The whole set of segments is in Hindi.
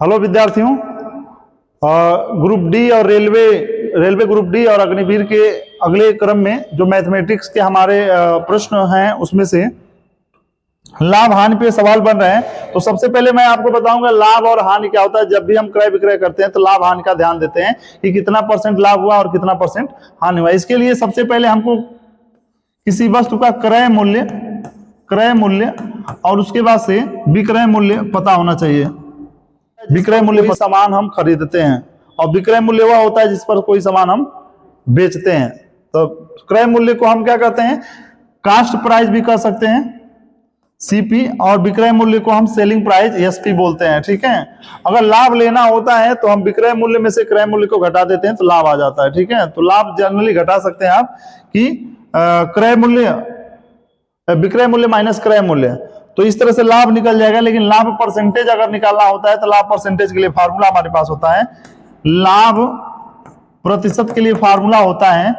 हेलो विद्यार्थियों, ग्रुप डी और रेलवे ग्रुप डी और अग्निवीर के अगले क्रम में जो मैथमेटिक्स के हमारे प्रश्न हैं उसमें से लाभ हानि पे सवाल बन रहे हैं। तो सबसे पहले मैं आपको बताऊंगा लाभ और हानि क्या होता है। जब भी हम क्रय विक्रय करते हैं तो लाभ हानि का ध्यान देते हैं कि कितना परसेंट लाभ हुआ और कितना परसेंट हानि हुआ। इसके लिए सबसे पहले हमको किसी वस्तु का क्रय मूल्य और उसके बाद से विक्रय मूल्य पता होना चाहिए। विक्रय मूल्य पर सामान हम खरीदते हैं और विक्रय मूल्य वह होता है जिस पर कोई सामान हम बेचते हैं। तो क्रय मूल्य को हम क्या कहते हैं, कास्ट प्राइस भी कह सकते हैं, सीपी, और विक्रय मूल्य को हम सेलिंग प्राइस एसपी बोलते हैं। ठीक है, अगर लाभ लेना होता है तो हम विक्रय मूल्य में से क्रय मूल्य को घटा देते हैं तो लाभ आ जाता है। ठीक है, तो लाभ जनरली घटा सकते हैं आप कि विक्रय मूल्य माइनस क्रय मूल्य, तो इस तरह से लाभ निकल जाएगा। लेकिन लाभ परसेंटेज अगर निकालना होता है तो लाभ परसेंटेज के लिए फार्मूला हमारे पास होता है, लाभ प्रतिशत के लिए फार्मूला होता है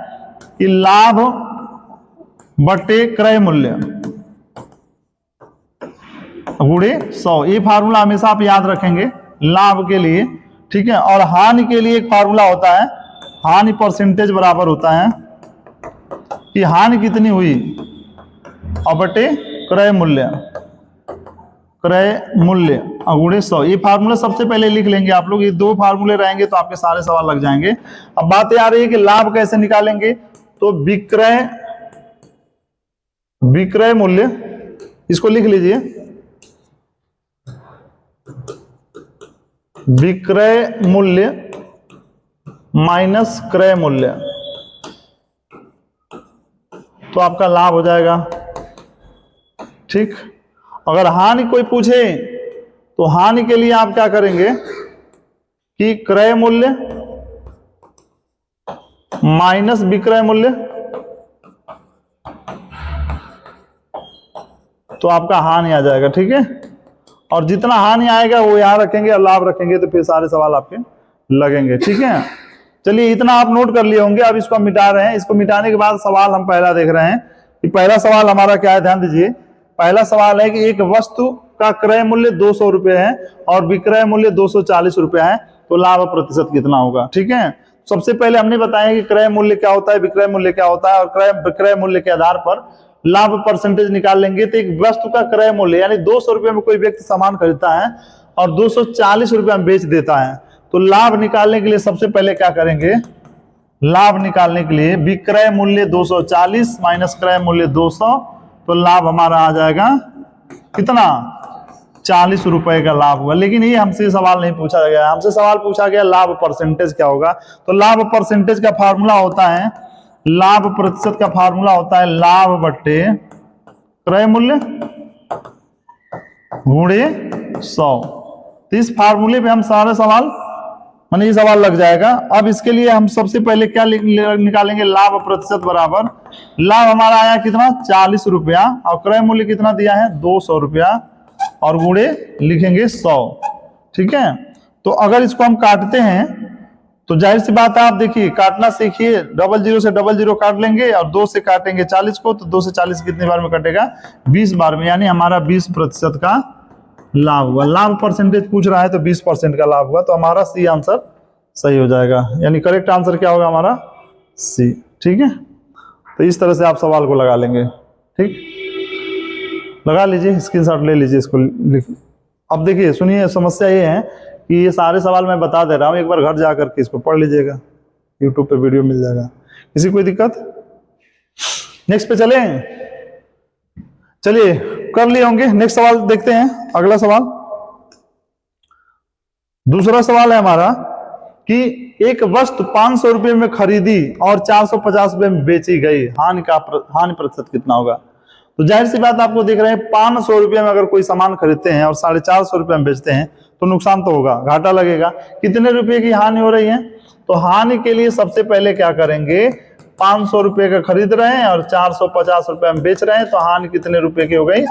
कि लाभ बटे क्रय मूल्य गुणे 100। ये फार्मूला हमेशा आप याद रखेंगे लाभ के लिए। ठीक है, और हानि के लिए एक फार्मूला होता है, हानि परसेंटेज बराबर होता है कि हानि कितनी हुई और बटे क्रय मूल्य गुणे 100। ये फार्मूला सबसे पहले लिख लेंगे आप लोग। ये दो फार्मूले रहेंगे तो आपके सारे सवाल लग जाएंगे। अब बात आ रही है कि लाभ कैसे निकालेंगे। तो विक्रय मूल्य, इसको लिख लीजिए, विक्रय मूल्य माइनस क्रय मूल्य, तो आपका लाभ हो जाएगा। ठीक, अगर हानि कोई पूछे तो हानि के लिए आप क्या करेंगे कि क्रय मूल्य माइनस विक्रय मूल्य, तो आपका हानि आ जाएगा। ठीक है, और जितना हानि आएगा वो यहां रखेंगे और लाभ रखेंगे तो फिर सारे सवाल आपके लगेंगे। ठीक है, चलिए इतना आप नोट कर लिए होंगे। अब इसको हम मिटा रहे हैं। इसको मिटाने के बाद सवाल हम पहला देख रहे हैं कि पहला सवाल हमारा क्या है, ध्यान दीजिए। पहला सवाल है कि एक वस्तु का क्रय मूल्य 200 रुपए है और विक्रय मूल्य 240 रुपए है, तो लाभ प्रतिशत कितना होगा। ठीक है, सबसे पहले हमने बताया कि क्रय मूल्य क्या होता है, विक्रय मूल्य क्या होता है, और विक्रय मूल्य के आधार पर लाभ परसेंटेज निकाल लेंगे। तो एक वस्तु का क्रय मूल्य यानी 200 रुपए में कोई व्यक्ति सामान खरीदता है और 240 रुपए में बेच देता है, तो लाभ निकालने के लिए सबसे पहले क्या करेंगे, लाभ निकालने के लिए विक्रय मूल्य 240 माइनस क्रय मूल्य 200, तो लाभ हमारा आ जाएगा कितना, 40 रुपए का लाभ हुआ। लेकिन ये हमसे सवाल नहीं पूछा गया। हमसे सवाल पूछा गया लाभ परसेंटेज क्या होगा। तो लाभ परसेंटेज का फार्मूला होता है, लाभ प्रतिशत का फार्मूला होता है लाभ बट्टे क्रय मूल्य गुणे 100। तो इस फार्मूले पे हम सारे सवाल माने ये सवाल लग जाएगा। अब इसके लिए हम सबसे पहले क्या निकालेंगे, लाभ प्रतिशत बराबर, लाभ हमारा आया कितना 40 रुपया और क्रय मूल्य कितना दिया है 200 रुपया और गुणे लिखेंगे 100। ठीक है, तो अगर इसको हम काटते हैं तो जाहिर सी बात है, आप देखिए काटना सीखिए, 00 से 00 काट लेंगे और 2 से काटेंगे 40 को, तो 2 से 40 कितनी बार में कटेगा, 20 बार में, यानी हमारा 20% का लाभ हुआ। लाभ परसेंटेज पूछ रहा है तो 20% का लाभ हुआ, तो हमारा सी आंसर सही हो जाएगा, यानी करेक्ट आंसर क्या होगा हमारा सी। ठीक है, तो इस तरह से आप सवाल को लगा लेंगे। ठीक, लगा लीजिए, स्क्रीनशॉट ले लीजिए इसको लिख। अब देखिए सुनिए, समस्या ये है कि ये सारे सवाल मैं बता दे रहा हूं, एक बार घर जाकर के इसको पढ़ लीजिएगा, यूट्यूब पे वीडियो मिल जाएगा। किसी कोई दिक्कत? नेक्स्ट पे चलें, चलिए कर लिए होंगे। नेक्स्ट सवाल देखते हैं, अगला सवाल। दूसरा सवाल है हमारा कि एक वस्तु 500 रुपए में खरीदी और 450 रुपए में बेची गई, हानि प्रतिशत कितना होगा। तो जाहिर सी बात आपको देख रहे हैं 500 रुपए में अगर कोई सामान खरीदते हैं और 450 रुपए में बेचते हैं तो नुकसान तो होगा, घाटा लगेगा। कितने रुपए की हानि हो रही है, तो हानि के लिए सबसे पहले क्या करेंगे, 500 रुपए का खरीद रहे हैं और 450 रुपए में बेच रहे हैं, तो हानि कितने रुपए की हो गई,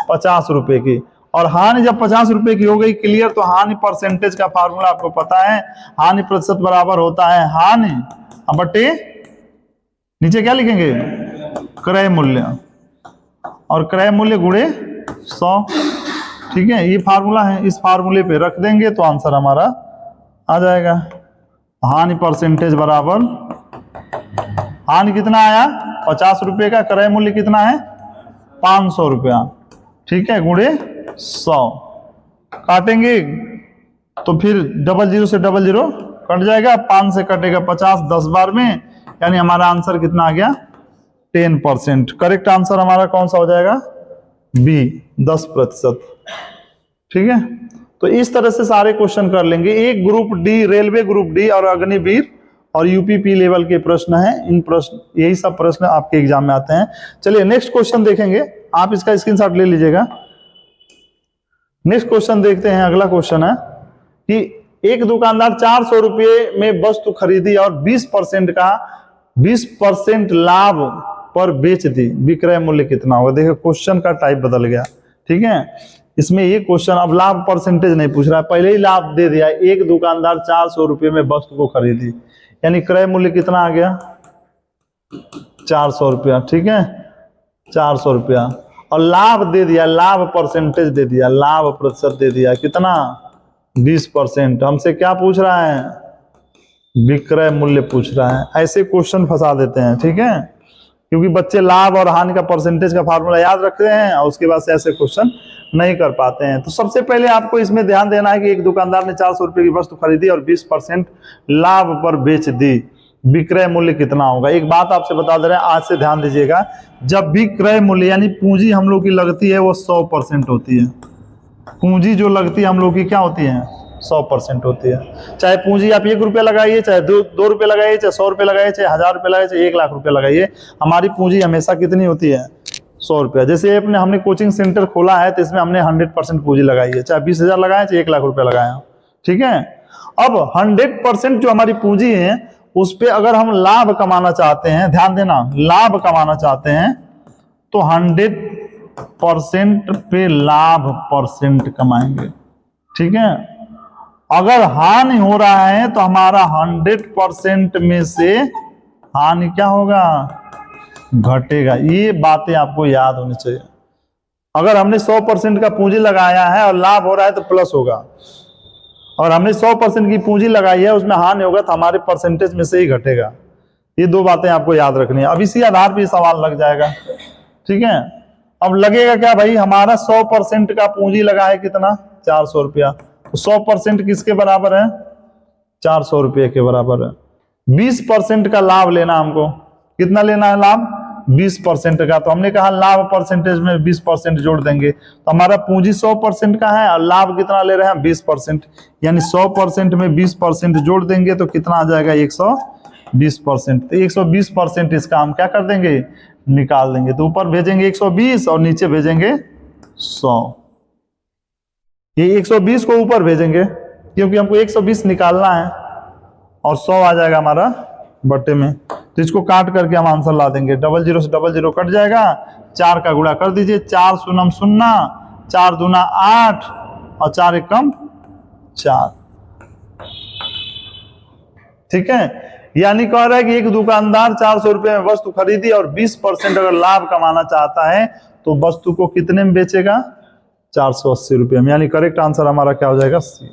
50 रुपए की। और हानि जब 50 रुपए की हो गई क्लियर, तो हानि परसेंटेज का फार्मूला आपको पता है, हानि प्रतिशत बराबर होता है हानि बटे नीचे क्या लिखेंगे, क्रय मूल्य, और क्रय मूल्य गुणे 100। ठीक है, ये फार्मूला है, इस फार्मूले पे रख देंगे तो आंसर हमारा आ जाएगा। हानि परसेंटेज बराबर, हानि कितना आया 50 रुपए का, क्रय मूल्य कितना है 500 रुपया, ठीक है, गुणे 100 काटेंगे तो फिर 00 से 00 कट जाएगा, 5 से कटेगा 50 10 बार में, यानी हमारा आंसर कितना आ गया 10%। करेक्ट आंसर हमारा कौन सा हो जाएगा बी 10%। ठीक है, तो इस तरह से सारे क्वेश्चन कर लेंगे। एक group D, railway group D और अग्निवीर और यूपीपी लेवल के प्रश्न हैं। इन प्रश्न, यही सब प्रश्न आपके एग्जाम में आते हैं। चलिए नेक्स्ट क्वेश्चन देखेंगे, आप इसका स्क्रीनशॉट ले लीजिएगा। नेक्स्ट क्वेश्चन देखते हैं। अगला क्वेश्चन है कि एक दुकानदार 400 रुपये में वस्तु खरीदी और 20% लाभ पर बेच दी, विक्रय मूल्य कितना होगा। देखिए क्वेश्चन का टाइप बदल गया। ठीक है, इसमें ये क्वेश्चन अब लाभ परसेंटेज नहीं पूछ रहा है, पहले ही लाभ दे दिया। एक दुकानदार 400 रुपये में वस्तु को खरीदी, यानी क्रय मूल्य कितना आ गया 400 रुपया। ठीक है, 400 रुपया, और लाभ दे दिया, लाभ परसेंटेज दे दिया, लाभ प्रतिशत दे दिया कितना 20%। हमसे क्या पूछ रहा है विक्रय मूल्य पूछ रहा है। ऐसे क्वेश्चन फंसा देते हैं। ठीक है, क्योंकि बच्चे लाभ और हानि का परसेंटेज का फार्मूला याद रखते हैं और उसके बाद से ऐसे क्वेश्चन नहीं कर पाते हैं। तो सबसे पहले आपको इसमें ध्यान देना है कि एक दुकानदार ने 400 रुपये की वस्तु खरीदी और 20% लाभ पर बेच दी, विक्रय मूल्य कितना होगा। एक बात आपसे बता दे रहे हैं, आज से ध्यान दीजिएगा, जब भी क्रय मूल्य यानी पूंजी हम लोग की लगती है वो 100% होती है। पूंजी जो लगती है हम लोग की क्या होती है 100% होती है। चाहे पूंजी आप 1 रुपया लगाइए, चाहे 2 रुपये लगाइए, चाहे 100 रुपये लगाइए, चाहे 1000 रुपये लगाइए, चाहे 1 लाख रुपये लगाइए, हमारी पूंजी हमेशा कितनी होती है 100 रुपया। जैसे हमने कोचिंग सेंटर खोला है तो इसमें हमने 100% पूंजी लगाई है, चाहे 20,000 लगाए, चाहे 1 लाख रुपया लगाया। ठीक है, अब 100% जो हमारी पूंजी है उस पर अगर हम लाभ कमाना चाहते हैं, ध्यान देना, लाभ कमाना चाहते हैं तो 100% पे लाभ परसेंट कमाएंगे। ठीक है, अगर हानि हो रहा है तो हमारा 100% में से हानि क्या होगा घटेगा। ये बातें आपको याद होनी चाहिए। अगर हमने 100% का पूंजी लगाया है और लाभ हो रहा है तो प्लस होगा, और हमने 100% की पूंजी लगाई है उसमें हानि होगा तो हमारे परसेंटेज में से ही घटेगा। ये 2 बातें आपको याद रखनी है। अब इसी आधार पर सवाल लग जाएगा। ठीक है, अब लगेगा क्या भाई, हमारा 100% का पूंजी लगा है कितना 400 रुपया, तो 100% किसके बराबर है 400 रुपये के बराबर है। 20% का लाभ लेना, हमको कितना लेना है लाभ 20% का, तो हमने कहा लाभ परसेंटेज में 20% जोड़ देंगे तो हमारा पूंजी 100% का है और लाभ कितना ले रहे हैं 20%, यानी 100% में 20% जोड़ देंगे तो कितना आ जाएगा 120%। तो 120% इसका हम क्या कर देंगे निकाल देंगे, तो ऊपर भेजेंगे 120 और नीचे भेजेंगे 100। ये 120 को ऊपर भेजेंगे क्योंकि हमको 120 निकालना है और 100 आ जाएगा हमारा बट्टे में, तो इसको काट करके हम आंसर ला देंगे। 00 से 00 कट जाएगा, 4 का गुणा कर दीजिए, 4 शून्य 0, 4 दूना 8 और 4 एकम 4। ठीक है, यानी कह रहा है कि एक दुकानदार 400 रुपये में वस्तु खरीदी और 20% अगर लाभ कमाना चाहता है तो वस्तु को कितने में बेचेगा 480 रुपये में, यानी करेक्ट आंसर हमारा क्या हो जाएगा सी।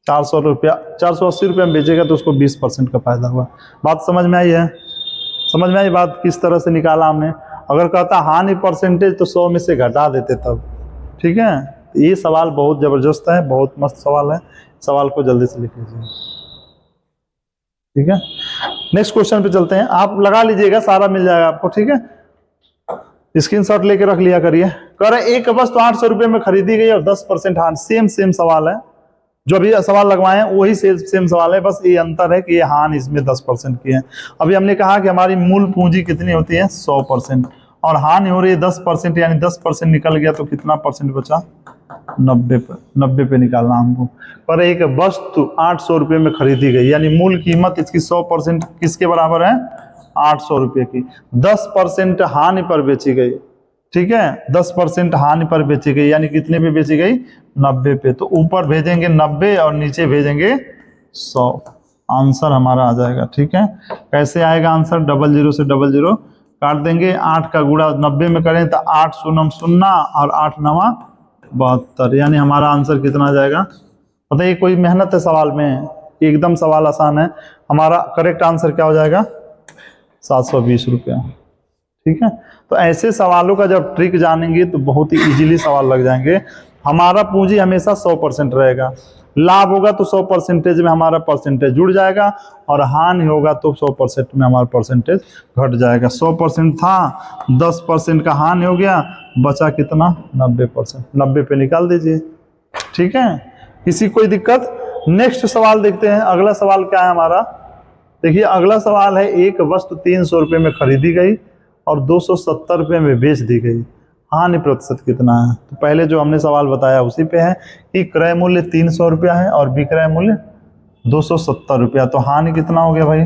480 रुपये में बेचेगा तो उसको 20% का फायदा हुआ। बात समझ में आई है, समझ में आई बात किस तरह से निकाला हमने। अगर कहता हानि परसेंटेज तो 100 में से घटा देते तब। ठीक है, ये सवाल बहुत जबरदस्त है, बहुत मस्त सवाल है, सवाल को जल्दी से लिख लीजिए। ठीक है, नेक्स्ट क्वेश्चन पे चलते हैं। आप लगा लीजिएगा, सारा मिल जाएगा आपको। ठीक है, स्क्रीनशॉट लेके रख लिया करिए। कह रहे एक वस्तु 800 रुपये में खरीदी गई और 10% हानि। सेम सवाल है, जो अभी सवाल लगवाए हैं वही सेम सवाल है, बस ये अंतर है कि ये हानि इसमें 10% की है। अभी हमने कहा कि हमारी मूल पूंजी कितनी होती है 100% और हानि हो रही है 10%, यानी 10% निकल गया तो कितना परसेंट बचा 90 पे निकालना हमको। पर एक वस्तु 800 रुपये में खरीदी गई, यानी मूल कीमत इसकी 100% किसके बराबर है 800 रुपये की। 10% हानि पर बेची गई। ठीक है, 10% हानि पर बेची गई, यानी कितने पे बेची गई 90 पे, तो ऊपर भेजेंगे 90 और नीचे भेजेंगे 100। आंसर हमारा आ जाएगा। ठीक है, कैसे आएगा आंसर 00 से 00 काट देंगे, 8 का गुणा 90 में करें तो 8 शून्य 0 और 8 9 72, यानी हमारा आंसर कितना आ जाएगा? पता है कोई मेहनत है सवाल में, एकदम सवाल आसान है। हमारा करेक्ट आंसर क्या हो जाएगा? 720 रुपया। ठीक है, तो ऐसे सवालों का जब ट्रिक जानेंगे तो बहुत ही इजीली सवाल लग जाएंगे। हमारा पूंजी हमेशा 100% रहेगा, लाभ होगा तो 100% में हमारा परसेंटेज जुड़ जाएगा, और हानि होगा तो 100% में हमारा परसेंटेज घट जाएगा। 100% था, 10% का हानि हो गया, बचा कितना? 90%। 90 पे निकाल दीजिए। ठीक है, किसी कोई दिक्कत? नेक्स्ट सवाल देखते हैं। अगला सवाल क्या है हमारा? देखिए अगला सवाल है, एक वस्तु 300 रुपये में खरीदी गई और 270 रुपये में बेच दी गई, हानि प्रतिशत कितना है? तो पहले जो हमने सवाल बताया उसी पे है कि क्रय मूल्य 300 रुपया है और विक्रय मूल्य 270 रुपया, तो हानि कितना हो गया भाई?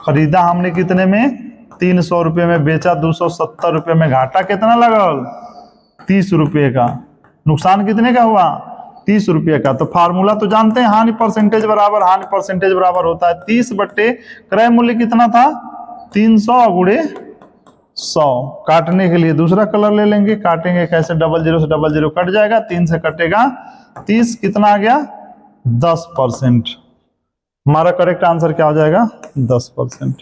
खरीदा हमने कितने में? 300 रुपये में, बेचा 270 रुपये में, घाटा कितना लगल? 30 रुपये का। नुकसान कितने का हुआ? 30 रुपये का। तो फार्मूला तो जानते हैं, हानि परसेंटेज बराबर होता है 30 बट्टे क्रय मूल्य कितना था? 300 गुणे 100। काटने के लिए दूसरा कलर ले लेंगे, काटेंगे कैसे? 00 से 00 कट जाएगा, 3 से कटेगा 30, कितना आ गया? 10%। हमारा करेक्ट आंसर क्या हो जाएगा? 10%।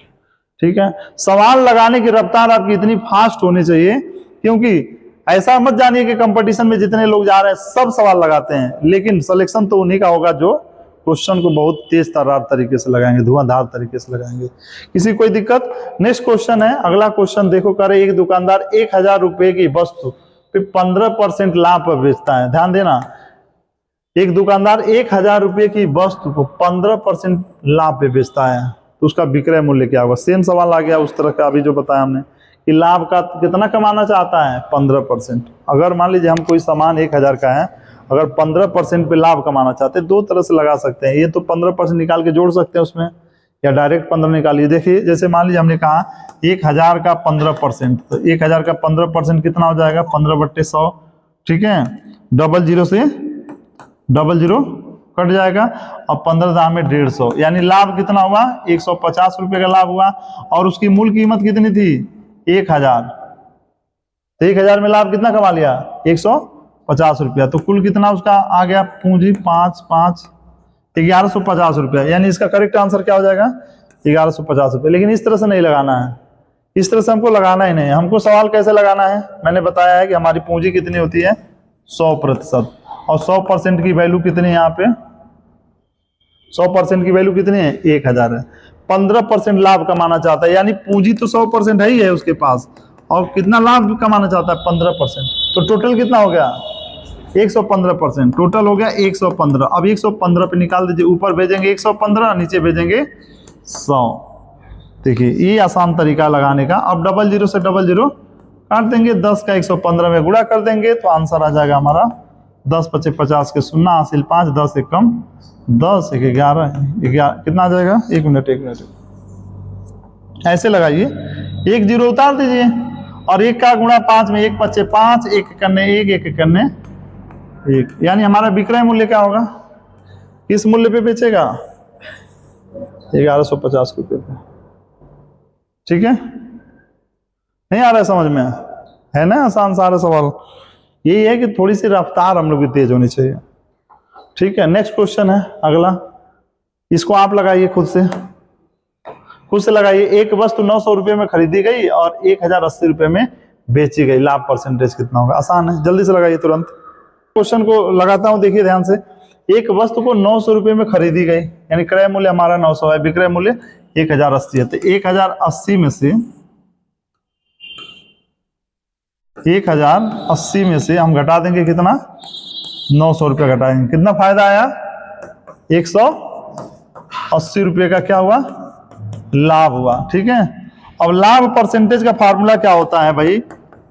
ठीक है, सवाल लगाने की रफ्तार आपकी इतनी फास्ट होनी चाहिए, क्योंकि ऐसा मत जानिए कि कंपटीशन में जितने लोग जा रहे हैं सब सवाल लगाते हैं, लेकिन सिलेक्शन तो उन्हीं का होगा जो क्वेश्चन को बहुत तेज तर्रार तरीके से लगाएंगे, धुआंधार तरीके से लगाएंगे। किसी कोई दिक्कत? नेक्स्ट क्वेश्चन है, अगला क्वेश्चन देखो। करे एक दुकानदार 1000 रुपए की वस्तु पे 15% लाभ पर बेचता है। ध्यान देना, एक दुकानदार 1000 रुपए की वस्तु को 15% लाभ पे बेचता है, तो उसका विक्रय मूल्य क्या होगा? सेम सवाल आ गया उस तरह का अभी जो बताया हमने कि लाभ का कितना कमाना चाहता है? 15%। अगर मान लीजिए हम कोई सामान 1000 का है, अगर 15% पे लाभ कमाना चाहते हैं, दो तरह से लगा सकते हैं। ये तो 15% निकाल के जोड़ सकते हैं उसमें, या डायरेक्ट 15 निकालिए। देखिए जैसे मान लीजिए हमने कहा 1000 का 15%, तो 1000 का 15% कितना हो जाएगा? 15/100। ठीक है, 00 से 00 कट जाएगा, और 15 दाम में 150, यानी लाभ कितना हुआ? 150 रुपये का लाभ हुआ, और उसकी मूल कीमत कितनी थी? 1000। तो 1000 में लाभ कितना कमा लिया? 150 रुपया। तो कुल कितना उसका आ गया पूंजी? 1150 रुपया, यानी इसका करेक्ट आंसर क्या हो जाएगा? 1150 रुपये। लेकिन इस तरह से नहीं लगाना है, इस तरह से हमको लगाना ही नहीं है। हमको सवाल कैसे लगाना है? मैंने बताया है कि हमारी पूंजी कितनी होती है? 100%, और 100% की वैल्यू कितनी है यहाँ पे? 100% की वैल्यू कितनी है? 1000 है। 15% लाभ कमाना चाहता है, यानी पूंजी तो 100% है ही है उसके पास, और कितना लाभ कमाना चाहता है? 15%। तो टोटल कितना हो गया? 115%। टोटल हो गया 115। अब 115 पे निकाल दीजिए, ऊपर भेजेंगे 115, नीचे भेजेंगे 100। देखिए ये आसान तरीका लगाने का। अब 00 से 00 काट देंगे, 10 का 115 में गुणा कर देंगे, तो आंसर आ जाएगा हमारा 10 × 50 50 के 0 हासिल 5, 10 1 कम 10, 1 11 कितना आ जाएगा? 1 मिनट ऐसे लगाइए, 1 0 उतार दीजिए, और 1 का गुणा 5 में 1 5 5, 1 करने 1, 1 करने 1, यानी हमारा विक्रय मूल्य क्या होगा? किस मूल्य पे बेचेगा? 1150 रुपये पे। ठीक है, नहीं आ रहा है समझ में? है ना आसान सारा सवाल? यही है कि थोड़ी सी रफ्तार हम लोग की तेज होनी चाहिए। ठीक है, नेक्स्ट क्वेश्चन है अगला, इसको आप लगाइए खुद से लगाइए। एक वस्तु 900 रुपये में खरीदी गई और 1080 रुपये में बेची गई, लाभ परसेंटेज कितना होगा? आसान है, जल्दी से लगाइए तुरंत। क्वेश्चन को लगाता हूं, देखिए ध्यान से। एक वस्तु को 900 रुपये में खरीदी गई, यानी क्रय मूल्य हमारा 900 है, विक्रय मूल्य 1080 है। तो 1080 में से 1080 में से हम घटा देंगे कितना? 900 रुपये घटाएंगे, कितना फायदा आया? 180 रुपये का क्या हुआ? लाभ हुआ। ठीक है, अब लाभ परसेंटेज का फार्मूला क्या होता है भाई?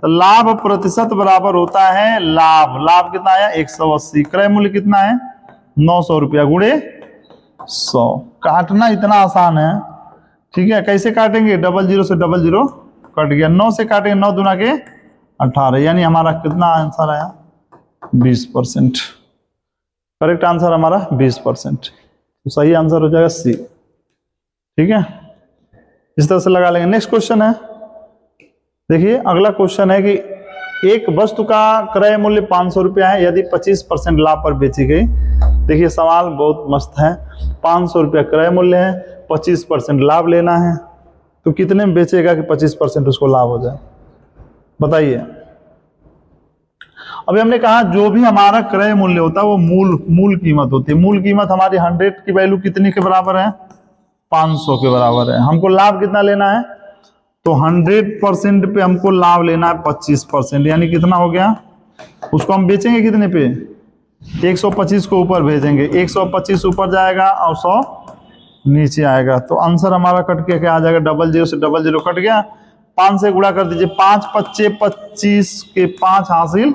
तो लाभ प्रतिशत बराबर होता है लाभ कितना आया? 180। क्रय मूल्य कितना है? 900 रुपया गुणे 100। काटना इतना आसान है। ठीक है, कैसे काटेंगे? 00 से 00 कट गया, 9 से काटेंगे, 9 दूना के 18, यानी हमारा कितना आंसर आया? 20%। करेक्ट आंसर हमारा 20%, तो सही आंसर हो जाएगा सी। ठीक है, इस तरह से लगा लेंगे। नेक्स्ट क्वेश्चन है, देखिए अगला क्वेश्चन है कि एक वस्तु का क्रय मूल्य 500 रुपया है, यदि 25% लाभ पर बेची गई। देखिए सवाल बहुत मस्त है। 500 रुपया क्रय मूल्य है, 25% लाभ लेना है, तो कितने में बेचेगा कि 25% उसको लाभ हो जाए, बताइए। अभी हमने कहा जो भी हमारा क्रय मूल्य होता है वो मूल कीमत होती है। मूल कीमत हमारी 100 की वैल्यू कितनी के बराबर है? 500 के बराबर है। हमको लाभ कितना लेना है? तो 100% पे हमको लाभ लेना है 25%, यानी कितना हो गया? उसको हम बेचेंगे कितने पे? 125 को ऊपर भेजेंगे, 125 ऊपर जाएगा और 100 नीचे आएगा। तो आंसर हमारा कट के क्या आ जाएगा? डबल जीरो से डबल जीरो कट गया। 5 से गुणा कर दीजिए, 5 पच्चे 25 के 5 हासिल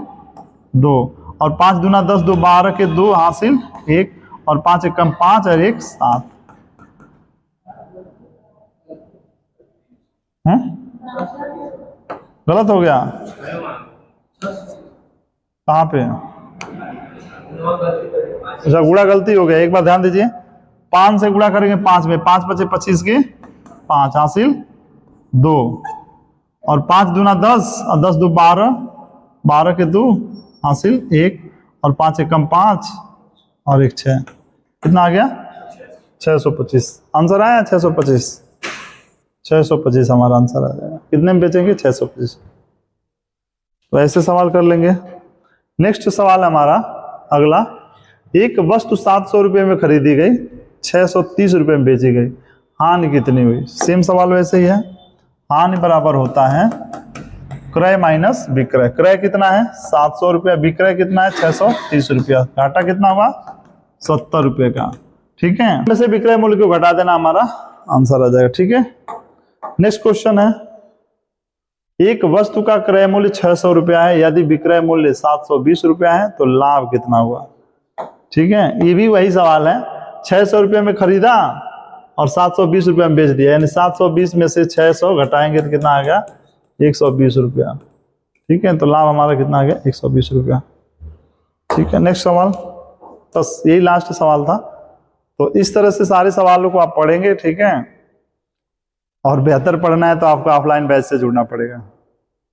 2, और 5 दूना 10, 2 12 के 2 हासिल 1, और 5 एक कम 5 और 1 7। गलत हो गया? कहाँ पे? अच्छा गुणा गलती हो गया, एक बार ध्यान दीजिए। 5 से गुणा करेंगे 5 में, 5 पचे 25 के 5 हासिल 2, और 5 दूना 10 और 10 2 12, 12 के 2 हासिल 1, और 5 एक कम 5 और 1 6। कितना आ गया? 625। आंसर आया 625। 625 हमारा आंसर आ जाएगा। कितने में बेचेंगे? 625। तो ऐसे सवाल कर लेंगे। नेक्स्ट सवाल हमारा अगला, एक वस्तु 700 रुपये में खरीदी गई, 630 रुपये में बेची गई, हानि कितनी हुई? सेम सवाल वैसे ही है। हानि बराबर होता है क्रय माइनस विक्रय। क्रय कितना है? 700 रुपया, विक्रय कितना है? 630 रुपया। घाटा कितना हुआ? 70 रुपये का। ठीक है, वैसे विक्रय मूल्य को घटा देना, हमारा आंसर आ जाएगा। ठीक है, नेक्स्ट क्वेश्चन है, एक वस्तु का क्रय मूल्य 600 रुपया है, यदि विक्रय मूल्य 720 रुपया है तो लाभ कितना हुआ? ठीक है, ये भी वही सवाल है। 600 रुपये में खरीदा और 720 रुपये में बेच दिया, यानी 720 में से 600 घटाएंगे तो कितना आ गया? 120 रुपया। ठीक है, तो लाभ हमारा कितना आ गया? 120 रुपया। ठीक है, नेक्स्ट सवाल, बस यही लास्ट सवाल था। तो इस तरह से सारे सवालों को आप पढ़ेंगे। ठीक है, और बेहतर पढ़ना है तो आपको ऑफलाइन बैच से जुड़ना पड़ेगा।